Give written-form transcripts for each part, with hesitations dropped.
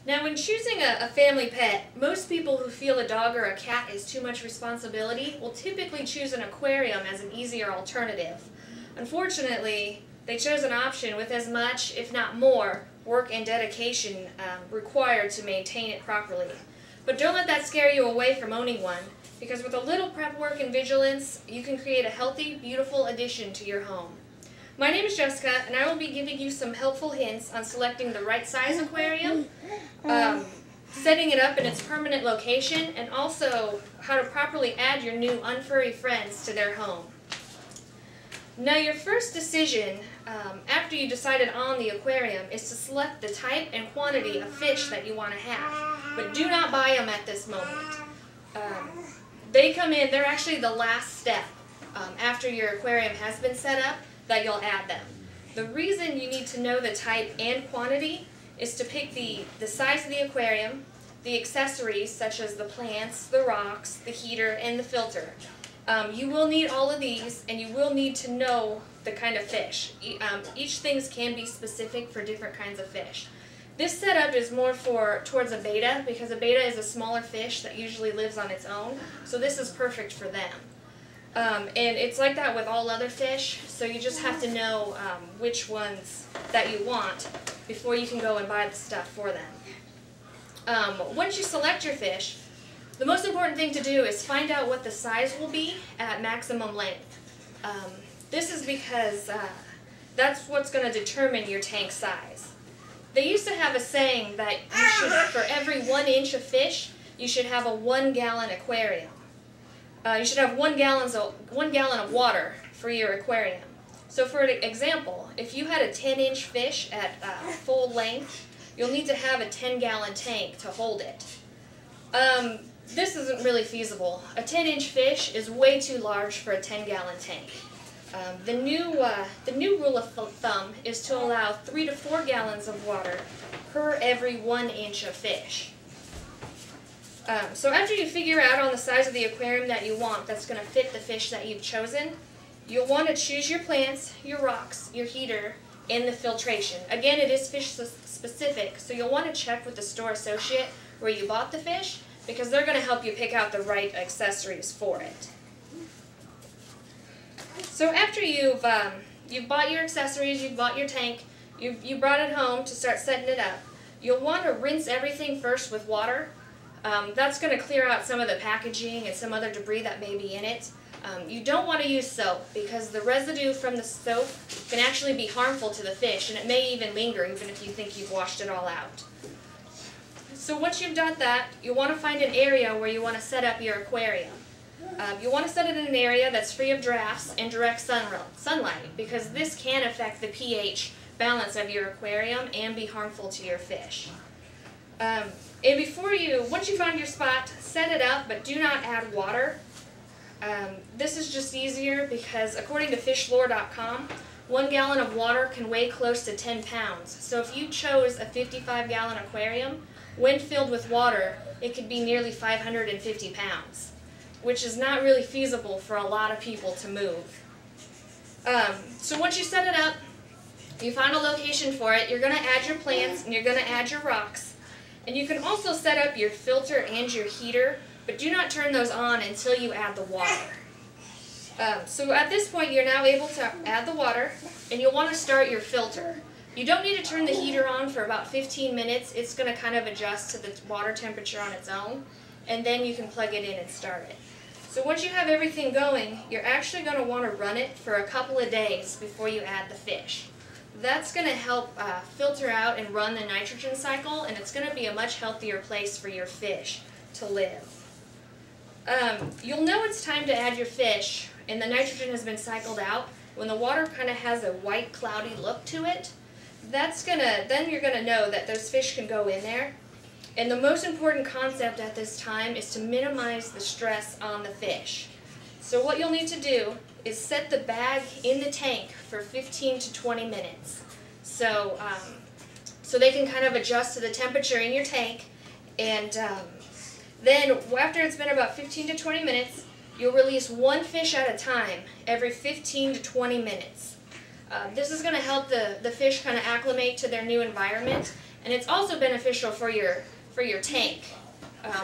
Now, when choosing a family pet, most people who feel a dog or a cat is too much responsibility will typically choose an aquarium as an easier alternative. Unfortunately, they chose an option with as much, if not more, work and dedication required to maintain it properly. But don't let that scare you away from owning one, because with a little prep work and vigilance, you can create a healthy, beautiful addition to your home. My name is Jessica, and I will be giving you some helpful hints on selecting the right size aquarium, setting it up in its permanent location, and also how to properly add your new unfurry friends to their home. Now, your first decision after you decided on the aquarium is to select the type and quantity of fish that you want to have, but do not buy them at this moment. They come in, they're actually the last step after your aquarium has been set up that you'll add them. The reason you need to know the type and quantity is to pick the size of the aquarium, the accessories such as the plants, the rocks, the heater, and the filter. You will need all of these, and you will need to know the kind of fish. Each thing can be specific for different kinds of fish. This setup is more towards a betta, because a betta is a smaller fish that usually lives on its own, so this is perfect for them. And it's like that with all other fish, so you just have to know which ones that you want before you can go and buy the stuff for them. Once you select your fish, the most important thing to do is find out what the size will be at maximum length. This is because that's what's going to determine your tank size. They used to have a saying that you should, for every 1 inch of fish, you should have a 1 gallon aquarium. You should have 1 gallon of water for your aquarium. So for example, if you had a 10-inch fish at full length, you'll need to have a 10-gallon tank to hold it. This isn't really feasible. A 10-inch fish is way too large for a 10-gallon tank. The new rule of thumb is to allow 3 to 4 gallons of water per every 1 inch of fish. So after you figure out on the size of the aquarium that you want that's going to fit the fish that you've chosen, you'll want to choose your plants, your rocks, your heater, and the filtration. Again, it is fish specific, so you'll want to check with the store associate where you bought the fish, because they're going to help you pick out the right accessories for it. So after you've bought your accessories, you've bought your tank, you brought it home to start setting it up, you'll want to rinse everything first with water. That's going to clear out some of the packaging and some other debris that may be in it. You don't want to use soap, because the residue from the soap can actually be harmful to the fish, and it may even linger even if you think you've washed it all out. So once you've done that, you want to find an area where you want to set up your aquarium. You want to set it in an area that's free of drafts and direct sunlight, because this can affect the pH balance of your aquarium and be harmful to your fish. And once you find your spot, set it up, but do not add water. This is just easier because according to fishlore.com, 1 gallon of water can weigh close to 10 pounds. So if you chose a 55-gallon aquarium, when filled with water, it could be nearly 550 pounds, which is not really feasible for a lot of people to move. So once you set it up, you find a location for it, you're going to add your plants and you're going to add your rocks. And you can also set up your filter and your heater, but do not turn those on until you add the water. So at this point, you're now able to add the water, and you'll want to start your filter. You don't need to turn the heater on for about 15 minutes. It's going to kind of adjust to the water temperature on its own, and then you can plug it in and start it. So once you have everything going, you're actually going to want to run it for a couple of days before you add the fish. That's going to help filter out and run the nitrogen cycle, and it's going to be a much healthier place for your fish to live. You'll know it's time to add your fish and the nitrogen has been cycled out when the water kind of has a white cloudy look to it. Then you're going to know that those fish can go in there. And the most important concept at this time is to minimize the stress on the fish. So what you'll need to do is set the bag in the tank for 15 to 20 minutes. So they can kind of adjust to the temperature in your tank. And then after it's been about 15 to 20 minutes, you'll release 1 fish at a time every 15 to 20 minutes. This is going to help the fish kind of acclimate to their new environment, And it's also beneficial for your tank,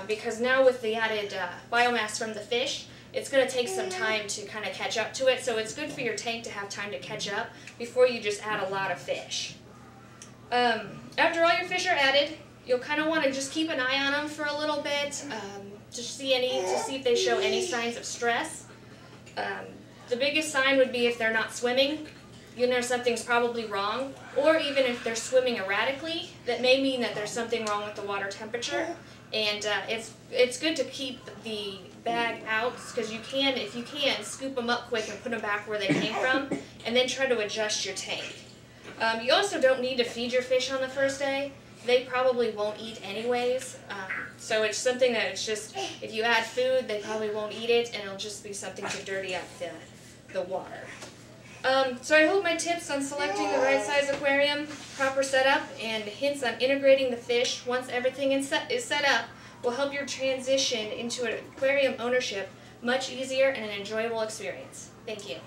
because now with the added biomass from the fish, it's going to take some time to kind of catch up to it, so it's good for your tank to have time to catch up before you just add a lot of fish. After all your fish are added, you'll kind of want to just keep an eye on them for a little bit, to see if they show any signs of stress. The biggest sign would be if they're not swimming. You know something's probably wrong, or even if they're swimming erratically, that may mean that there's something wrong with the water temperature. And it's good to keep the bag out, because if you can, scoop them up quick and put them back where they came from, and then try to adjust your tank. You also don't need to feed your fish on the first day. They probably won't eat anyways, so it's something that it's just, if you add food, they probably won't eat it, and it'll just be something to dirty up the water. So I hope my tips on selecting the right size aquarium, proper setup, and hints on integrating the fish once everything is set up will help your transition into an aquarium ownership much easier and an enjoyable experience. Thank you.